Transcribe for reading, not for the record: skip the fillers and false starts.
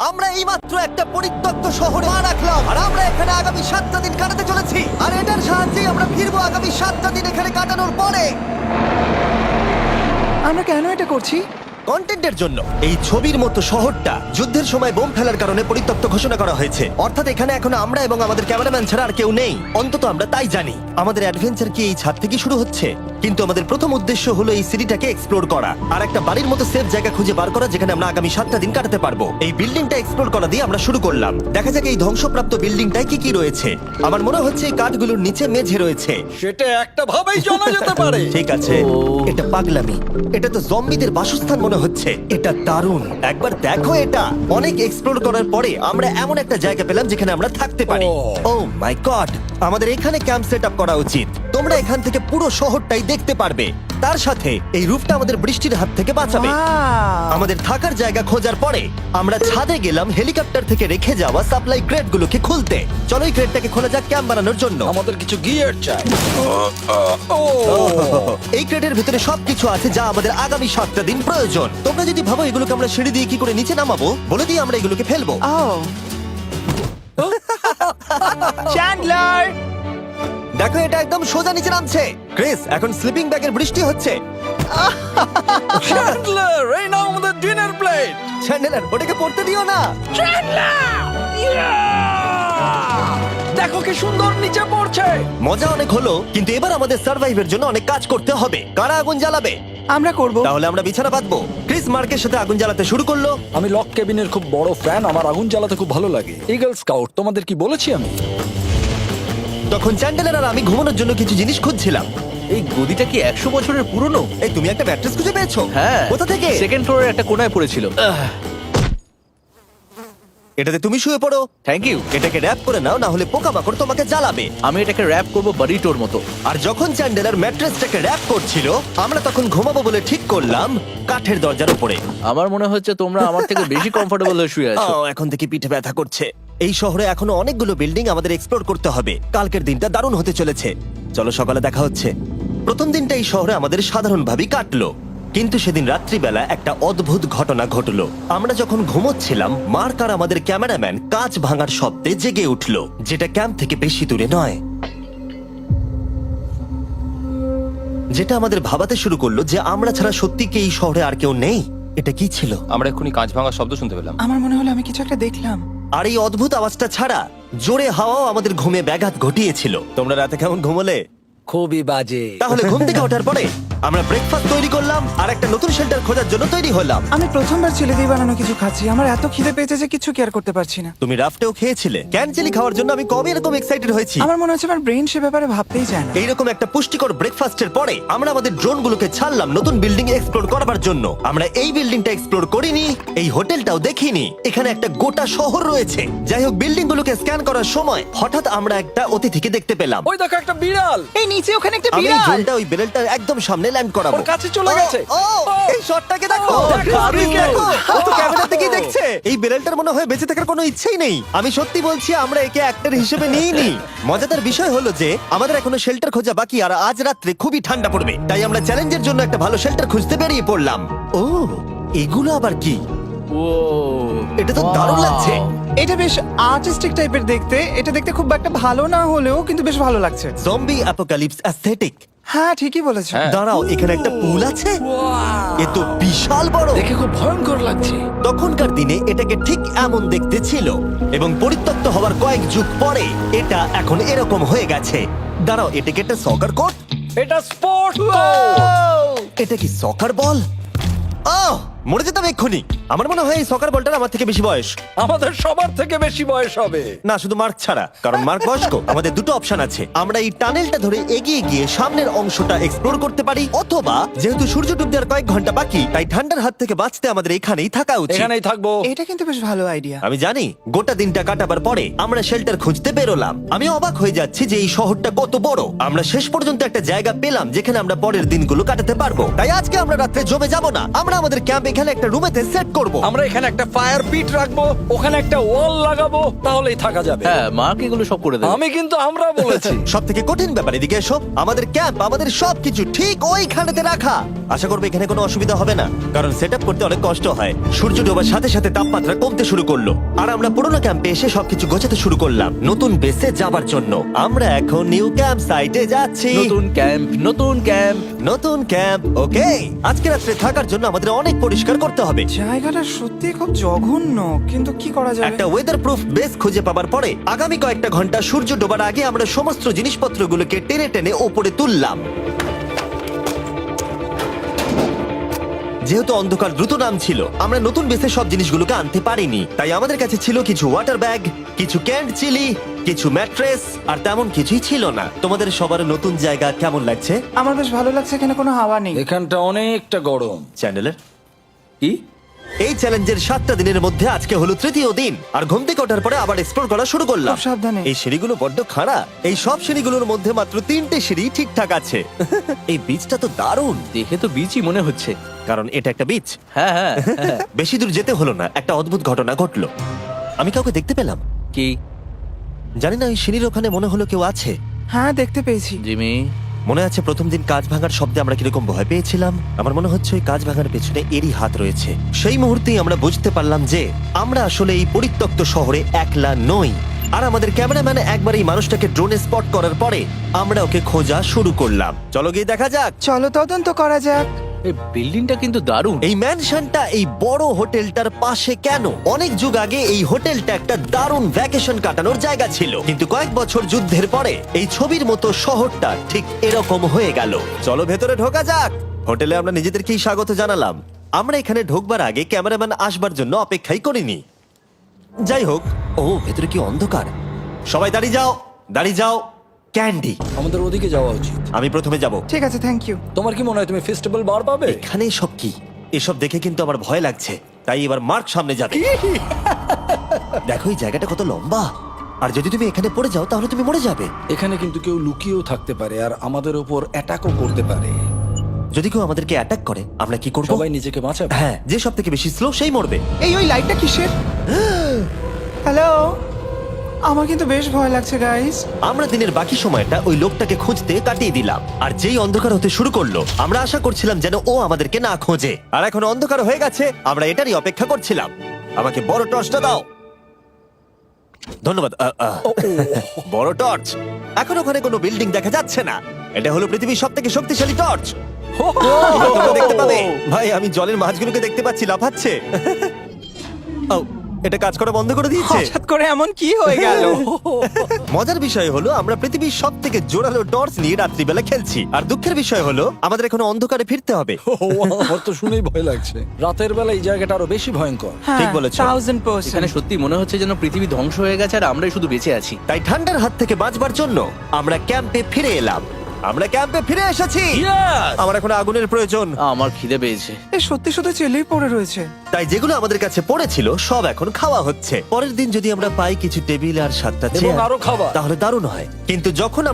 আমরা এইমাত্র একটা পরিত্যক্ত শহরে পা রাখলাম, আর আমরা এখানে আগামী 7টা দিন কাটাতে চলেছি। আর এটার সাহায্যে আমরা ফিরবো আগামী 7টা দিন এখানে কাটানোর পরে। আমরা কেন এটা করছি? কন্টেন্টের জন্য। এই ছবির মতো শহরটা যুদ্ধের সময় বোম ফেলার কারণে পরিত্যক্ত ঘোষণা করা হয়েছে। অর্থাৎ এখানে এখন আমরা এবং আমাদের ক্যামেরাম্যান ছাড়া আর কেউ নেই, অন্তত আমরা তাই জানি। আমাদের অ্যাডভেঞ্চার কি এই ছাদ থেকে শুরু হচ্ছে? কিন্তু আমাদের প্রথম উদ্দেশ্য হলো এই সিটিটাকে এক্সপ্লোর করা, আর একটা বাড়ির মতো সেফ জায়গা খুঁজে বার করা যেখানে আমরা আগামী 7টা দিন কাটাতে পারবো। এই বিল্ডিংটা এক্সপ্লোর করা দিয়ে আমরা শুরু করলাম। দেখা যাক এই ধ্বংসপ্রাপ্ত বিল্ডিংটায় কি কি রয়েছে। আমার মনে হচ্ছে এই কাঠগুলোর নিচে মেঝে রয়েছে। সেটা একটা ভাবেই জানা যেতে পারে। ঠিক আছে, এটা পাগলামি। এটা তো জম্বিদের বাসস্থান মনে হচ্ছে। এটা দারুণ, একবার দেখো এটা। অনেক এক্সপ্লোর করার পরে আমরা এমন একটা জায়গা পেলাম যেখানে আমরা থাকতে পারি। ও মাই গড, আমাদের এখানে ক্যাম্প সেট আপ করা উচিত। তোমরা এখান থেকে পুরো শহরটাই দেখতে পারবে। তার সাথে এই রূপটা আমাদের বৃষ্টির হাত থেকে বাঁচাবে। Wow! আমাদের থাকার জায়গা খোঁজার পরে আমরা ছাদে গেলাম হেলিকপ্টার থেকে রেখে যাওয়া সাপ্লাই ক্রেটগুলোকে খুলতে। চলো এই ক্রেটটাকে খোলা যাক ক্যাম্প বানানোর জন্য। আমাদের কিছু গিয়ার চাই। এই ক্রেটের ভিতরে সবকিছু আছে যা আমাদের আগামী 7টা দিন প্রয়োজন। তোমরা যদি ভাবো এগুলোকে আমরা সিঁড়ি দিয়ে কি করে নিচে নামাবো, বলে দিয়ে আমরা এগুলোকে ফেলবো। Oh! চ্যান্ডলার! দেখো এটা একদম সোজা নিচে নামছে। ক্রিস, এখন স্লিপিং ব্যাগের বৃষ্টি হচ্ছে। চ্যান্ডলার, এই নাও আমাদের ডিনার প্লেট। চ্যান্ডেলার, ওটাকে পড়তে দিও না। দেখো কি সুন্দর নিচে পড়ছে। মজা অনেক হলো, কিন্তু এবার আমাদের সার্ভাইভের জন্য অনেক কাজ করতে হবে। কারা আগুন জ্বালাবে? আমরা করব। তাহলে আমরা বিছানা বাঁধবো। ক্রিস মার্কের সাথে আগুন জ্বালাতে শুরু করলো। আমি লক কেবিনের খুব বড় ফ্যান, আমার আগুন জ্বালাতে খুব ভালো লাগে। ইগল স্কাউট, তোমাদের কি বলেছি আমি? তখন চ্যান্ডেলার আর আমি ঘুমানোর জন্য কিছু জিনিস খুঁজছিলাম। এই গদিটা কি 100 বছরের পুরনো? এই, তুমি একটা ম্যাট্রেস খুঁজে পেয়েছো? হ্যাঁ। কোথা থেকে? সেকেন্ড ফ্লোরের একটা কোণায় পড়েছিল। এটাতে তুমি শুয়ে পড়ো। Thank you. এটাকে র‍্যাপ করে নাও, না হলে পোকামাকড় তোমাকে জ্বালাবে। আমি এটাকে র‍্যাপ করব বারিটোর মতো। আর যখন চ্যান্ডেলার ম্যাট্রেসটাকে র‍্যাপ করছিল, আমরা তখন ঘুমাবো বলে ঠিক করলাম কাঠের দরজার উপরে। আমার মনে হচ্ছে তোমরা আমার থেকে বেশি কমফোর্টেবল হয়ে শুয়ে আছো। এখন থেকে পিঠে ব্যথা করছে। এই শহরে এখনো অনেকগুলো বিল্ডিং আমাদের এক্সপ্লোর করতে হবে। কালকের দিনটা দারুণ হতে চলেছে। চলো সকালে দেখা হচ্ছে। প্রথম দিনটা এই শহরে আমাদের সাধারণভাবেই কাটলো, কিন্তু সেদিন রাত্রিবেলা একটা অদ্ভুত ঘটনা ঘটলো। আমরা যখন ঘুমোচ্ছিলাম, মার্ক আর আমাদের ক্যামেরাম্যান কাঁচ ভাঙার শব্দে জেগে উঠলো, যেটা ক্যাম্প থেকে বেশি দূরে নয়। যেটা আমাদের ভাবাতে শুরু করলো যে আমরা ছাড়া সত্যি কি এই শহরে আর কেউ নেই। এটা কি ছিল? আমরা এক্ষুনি কাঁচ ভাঙার শব্দ শুনতে পেলাম। আমার মনে হলো আমি কিছু একটা দেখলাম। আর এই অদ্ভুত আওয়াজটা ছাড়া জোরে হাওয়াও আমাদের ঘুমে ব্যাঘাত ঘটিয়েছিল। তোমরা রাতে কেমন ঘুমোলে? খুবই বাজে। তাহলে ঘুম থেকে ওঠার পরে আমরা ব্রেকফাস্ট তৈরি করলাম আর একটা নতুন শেল্টার খোঁজার জন্য তৈরি হলাম। আমি প্রথমবার ছেলে দিয়ে বানানো কিছু খাচ্ছি। আমার এত খিদে পেয়েছে যে কিছু কেয়ার করতে পারছি না। তুমি রাফটেও খেয়েছিলে। ক্যানচেলি খাওয়ার জন্য আমি কবে এরকম এক্সাইটেড হয়েছি। আমার মনে হচ্ছে আমার ব্রেন সে ব্যাপারে ভাবতেই চায় না। এইরকম একটা পুষ্টিকর ব্রেকফাস্টের পরে আমরা আমাদের ড্রোনগুলোকে ছাড়লাম নতুন বিল্ডিং এক্সপ্লোর করার জন্য। আমরা এই বিল্ডিংটা এক্সপ্লোর করিনি, এই হোটেলটাও দেখিনি। এখানে একটা গোটা শহর রয়েছে। যাই হোক, বিল্ডিংগুলোকে স্ক্যান করার সময় হঠাৎ আমরা একটা অতিথিকে দেখতে পেলাম। ওই দেখো একটা বিড়াল। এই নিচে ওখানে একটা আমি এই বিড়াল। ড্রোনটা ওই বেরেলটার একদম সামনে ল্যান্ড করাবো। ওর কাছে চলে গেছে। ও, এই শটটাকে দেখো। দারুণ। দেখো, ও তো ক্যামেরা থেকেই দেখছে। এই বেরেলটার মনে হয় বেঁচে থাকার কোনো ইচ্ছেই নেই। আমি সত্যি বলছি, আমরা একে অ্যাক্টর হিসেবে নিইনি। মজাদার বিষয় হলো যে আমাদের এখনো শেল্টার খোঁজা বাকি, আর আজ রাত্রে খুবই ঠান্ডা পড়বে। তাই আমরা চ্যালেঞ্জের জন্য একটা ভালো শেল্টার খুঁজতে বেরিয়ে পড়লাম। ও, এগুলো আবার কি? ও, এটা তো দারুণ লাগছে। এটা বেশ আর্টিস্টিক টাইপের দেখতে। এটা দেখতে খুব একটা ভালো না হলেও কিন্তু বেশ ভালো লাগছে। Zombie apocalypse aesthetic. হ্যাঁ, ঠিকই বলেছো। হ্যাঁ। দাঁড়াও, এখানে একটা পুল আছে। এ তো বিশাল বড়। দেখে খুব ভয়ঙ্কর লাগছে। তখনকার দিনে এটাকে ঠিক এমন দেখতে ছিল, এবং পরিত্যক্ত হওয়ার কয়েক যুগ পরে এটা এখন এরকম হয়ে গেছে। দাঁড়াও, এটাকে একটা সকার কোর্ট। এটা স্পোর্ট। এটা কি সকার বল? আহ, মরে যেতাম এক্ষুনি। আমার মনে হয় এই সকার বলটার আমার থেকে বেশি বয়স। আমাদের সবার থেকে বেশি বয়স হবে। না, শুধু মার্ক ছাড়া, কারণ মার্ক বয়স্ক। আমাদের দুটো অপশন আছে। আমরা এই টানেলটা ধরে এগিয়ে গিয়ে সামনের অংশটা এক্সপ্লোর করতে পারি, অথবা যেহেতু সূর্য ডুবতে আর কয়েক ঘন্টা বাকি, তাই ঠান্ডার হাত থেকে বাঁচতে আমাদের এখানেই থাকা উচিত। এখানেই থাকবো। এটা কিন্তু বেশ ভালো আইডিয়া। আমি জানি। গোটা দিনটা কাটাবার পরে আমরা শেল্টার খুঁজতে বেরোলাম। আমি অবাক হয়ে যাচ্ছি যে এই শহরটা কত বড়। আমরা শেষ পর্যন্ত একটা জায়গা পেলাম যেখানে আমরা পরের দিনগুলো কাটাতে পারবো। তাই আজকে আমরা রাত্রে জমে যাব না। আমরা আমাদের ক্যাম্প এখানে একটা রুমেতে সেট করব। আমরা এখানে একটা ফায়ার পিট রাখবো, ওখানে একটা ওয়াল লাগাবো, তাহলেই থাকা যাবে। হ্যাঁ, মার্ক এগুলো সব করে দেবে। আমি কিন্তু আমরা বলেছি। সব থেকে কঠিন ব্যাপার, এদিকে এসো। আমাদের ক্যাম্প, আমাদের সবকিছু ঠিক ওইখানেতে রাখা। আশা করবো এখানে কোনো অসুবিধা হবে না, কারণ সেট করতে অনেক কষ্ট হয়। সূর্য ডোবার সাথে সাথে তাপমাত্রা কমতে শুরু করলো, আর আমরা পুরোনো ক্যাম্পে এসে সবকিছু গোছাতে শুরু করলাম নতুন বেসে যাবার জন্য। আমরা এখন নিউ ক্যাম্প সাইটে যাচ্ছি। নতুন ক্যাম্প, নতুন ক্যাম্প। নতুন ক্যাম্প, ওকে। আজকে রাত্রে থাকার জন্য আমাদের অনেক পরিষ্কার করতে হবে। জায়গাটা সত্যি খুব জঘন্য, কিন্তু কি করা যাবে? একটা ওয়েদার প্রুফ বেস খুঁজে পাবার পরে আগামী কয়েকটা ঘন্টা সূর্য ডোবার আগে আমরা সমস্ত জিনিসপত্রগুলোকে টেনে টেনে ওপরে তুললাম। যেহেতু অন্ধকার দ্রুত নামছিল, আমরা নতুন বেসে সব জিনিসগুলোকে আনতে পারিনি, তাই আমাদের কাছে ছিল কিছু ওয়াটার ব্যাগ, কিছু ক্যান্ড চিলি, কিছু ম্যাট্রেস, আর তেমন কিছুই ছিল না। তোমাদের সবার নতুন জায়গা কেমন লাগছে? আমার বেশ ভালো লাগছে, এখানে কোনো হাওয়া নেই। এখানটা অনেকটা গরম। চ্যানেলের কি? এই চ্যালেঞ্জের 7টা দিনের মধ্যে আজকে হলো তৃতীয় দিন, আর ঘুম থেকে ওঠার পরে আবার এক্সপ্লোর করা শুরু করলাম। খুব সাবধানে। এই সিঁড়িগুলো বড্ড খাড়া। এই সব সিঁড়িগুলোর মধ্যে মাত্র 3টে সিঁড়ি ঠিকঠাক আছে। এই বীজটা তো দারুণ, দেখে তো বিচই মনে হচ্ছে। কারণ এটা একটা বীজ। হ্যাঁ হ্যাঁ হ্যাঁ। বেশি দূর যেতে হলো না, একটা অদ্ভুত ঘটনা ঘটলো। আমি কাউকে দেখতে পেলাম, কি? জানি না, ওই সিঁড়ির ওখানে মনে হলো কেউ আছে। হ্যাঁ, দেখতে পেয়েছি। জিমি, মনে আছে প্রথম দিন কাঁচ ভাঙার শব্দে আমরা কিরকম ভয় পেয়েছিলাম? আমার মনে হচ্ছে ওই কাঁচ ভাঙার পেছনে এরই হাত রয়েছে। সেই মুহূর্তেই আমরা বুঝতে পারলাম যে আমরা আসলে এই পরিত্যক্ত শহরে একলা নই। আর আমাদের ক্যামেরাম্যান একবার এই মানুষটাকে ড্রোনে স্পট করার পরে আমরা ওকে খোঁজা শুরু করলাম। চলো গিয়ে দেখা যাক। চলো তদন্ত করা যাক। এই বিল্ডিংটা কিন্তু দারুণ। এই ম্যানশনটা এই বড় হোটেলটার পাশে কেন? অনেক যুগ আগে এই হোটেলটা একটা দারুণ ভ্যাকেশন কাটানোর জায়গা ছিল, কিন্তু কয়েক বছর যুদ্ধের পরে এই ছবির মতো শহরটা ঠিক এরকম হয়ে গেল। চলো ভেতরে ঢোকা যাক। হোটেলে আমরা নিজেদেরকেই স্বাগত জানালাম। আমরা এখানে ঢোকবার আগে ক্যামেরাম্যান আসবার জন্য অপেক্ষাই করিনি। যাই হোক, ও ভেতরে কি অন্ধকার। সবাই দাঁড়িয়ে যাও, দাঁড়িয়ে যাও। ক্যান্ডি, আমাদের ওদিকে যাওয়া উচিত। আমি প্রথমে যাব। ঠিক আছে, থ্যাংক ইউ। তোমার কি মনে হয় তুমি ফেস্টিভ্যাল বার পাবে? এখানে সব কি? এসব দেখে কিন্তু আমার ভয় লাগছে, তাই এবার মার্ক সামনে যাবে। দেখো এই জায়গাটা কত লম্বা, আর যদি তুমি এখানে পড়ে যাও তাহলে তুমি মরে যাবে। এখানে কিন্তু কেউ লুকিয়েও থাকতে পারে আর আমাদের উপর অ্যাটাকও করতে পারে। যদি কেউ আমাদেরকে অ্যাটাক করে আমরা কি করব? সবাই নিজেকে বাঁচাবে। হ্যাঁ, যে সব থেকে বেশি স্লো সেই মরবে। ওই লাইটটা কিসের? হ্যালো, আমার কিন্তু বেশ ভয় লাগছে গাইস। আমরা দিনের বাকি সময়টা ওই লোকটাকে খুঁজতে কাটিয়ে দিলাম, আর যেই অন্ধকার হতে শুরু করলো আমরা আশা করছিলাম যেন ও আমাদেরকে না খোঁজে। আর এখন অন্ধকার হয়ে গেছে, আমরা এটারই অপেক্ষা করছিলাম। আমাকে বড় টর্চটা দাও। ধন্যবাদ। বড় টর্চ। এখন ওখানে কোনো বিল্ডিং দেখা যাচ্ছে না। এটা হলো পৃথিবীর সবথেকে শক্তিশালী টর্চ। তোমরা দেখতে পাবে। ভাই, আমি জলের মাছগুলোকে দেখতে পাচ্ছি লাফাচ্ছে। ও, এটা কাজ করা বন্ধ করে দিয়েছে। হঠাৎ করে এমন কি হয়ে গেল? মজার বিষয় হলো আমরা পৃথিবীর সব থেকে জোরালো টর্চ নিয়ে রাত্রিবেলা খেলছি, আর দুঃখের বিষয় হলো আমাদের এখন অন্ধকারে ফিরতে হবে। আমার তো শুনেই ভয় লাগছে। রাতের বেলা এই জায়গাটা আরো বেশি ভয়ঙ্কর। ঠিক বলেছো। 1000%। এখানে সত্যি মনে হচ্ছে যেন পৃথিবী ধ্বংস হয়ে গেছে আর আমরাই শুধু বেঁচে আছি। তাই ঠান্ডার হাত থেকে বাঁচবার জন্য আমরা ক্যাম্পে ফিরে এলাম। আমরা ক্যাম্পে ফিরে এসেছি। আমার এখন আগুনের প্রয়োজন। আমার খিদে পেয়েছে। সত্যি সত্যি চেলেই পড়ে রয়েছে। তাই যেগুলো আমাদের কাছে পড়েছিল সব এখন খাওয়া হচ্ছে। পরের দিন যদি আমরা পাই কিছু টেবিল আর 7টা এবং চেয়ার, আরো খাবার। তাহলে দারুণ হয়। কিন্তু যখন